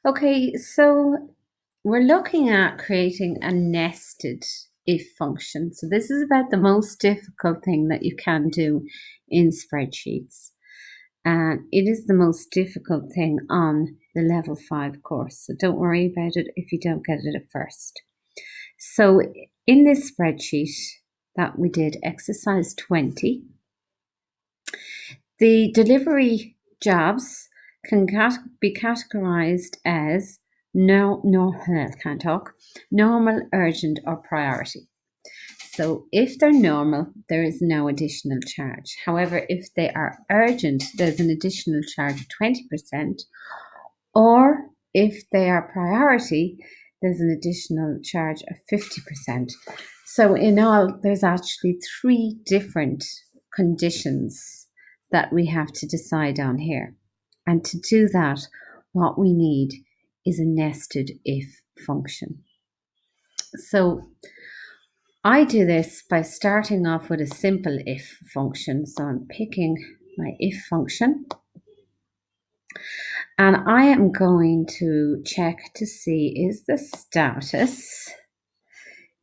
Okay, so we're looking at creating a nested if function. So this is about the most difficult thing that you can do in spreadsheets. And it is the most difficult thing on the level 5 course. So don't worry about it if you don't get it at first. So in this spreadsheet that we did, exercise 20, the delivery jobs can be categorized as normal, urgent, or priority. So if they're normal, there is no additional charge. However, if they are urgent, there's an additional charge of 20%, or if they are priority, there's an additional charge of 50%. So in all, there's actually 3 different conditions that we have to decide on here. And to do that, what we need is a nested if function. So I do this by starting off with a simple if function. So I'm picking my if function. And I am going to check to see is the status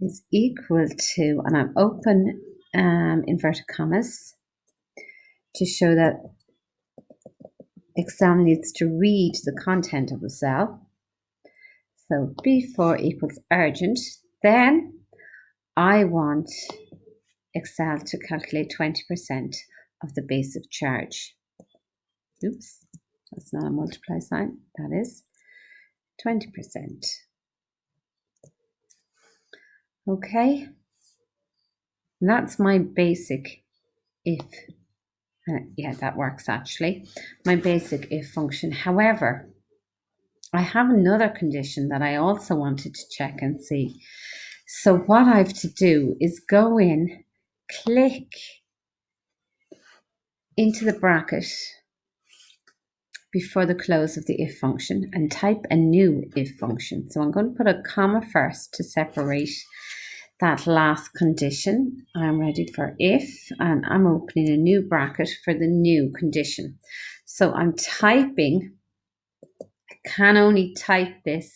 is equal to, and I'm open inverted commas to show that Excel needs to read the content of the cell. So B4 equals urgent. Then I want Excel to calculate 20% of the basic charge. Oops, that's not a multiply sign. That is 20%. Okay, and that's my basic if. Yeah, that works actually. My basic if function. However, I have another condition that I also wanted to check and see. So what I have to do is go in, click into the bracket before the close of the if function and type a new if function. So I'm going to put a comma first to separate that last condition. I'm ready for if, and I'm opening a new bracket for the new condition. So I'm typing, I can only type this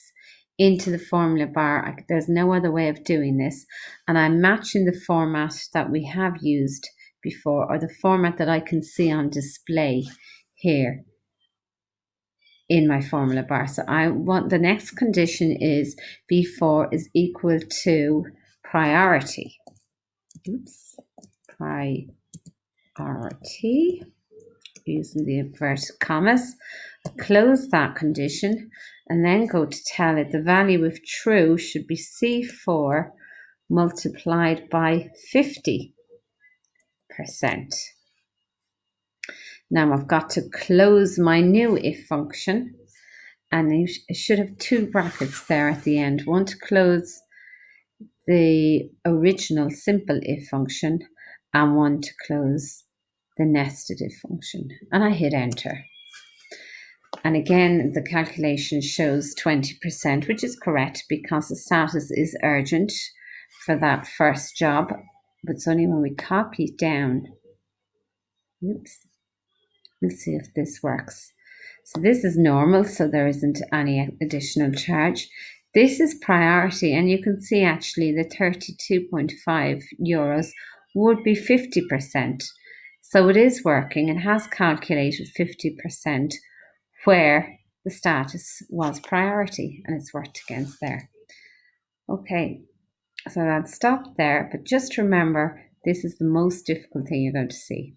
into the formula bar. There's no other way of doing this. And I'm matching the format that we have used before, or the format that I can see on display here in my formula bar. So I want the next condition is B4 is equal to priority. Oops, priority, using the inverted commas. Close that condition and then go to tell it the value of true should be C4 multiplied by 50%. Now I've got to close my new if function, and I should have 2 brackets there at the end, one to close the original simple if function and one to close the nested if function, and I hit enter. And again, the calculation shows 20%, which is correct because the status is urgent for that first job, but it's only when we copy it down. Oops. Let's see if this works. So this is normal, so there isn't any additional charge. This is priority, and you can see actually the 32.5 euros would be 50%. So it is working. It has calculated 50% where the status was priority, and it's worked against there. Okay, so I'll stop there, but just remember, this is the most difficult thing you're going to see.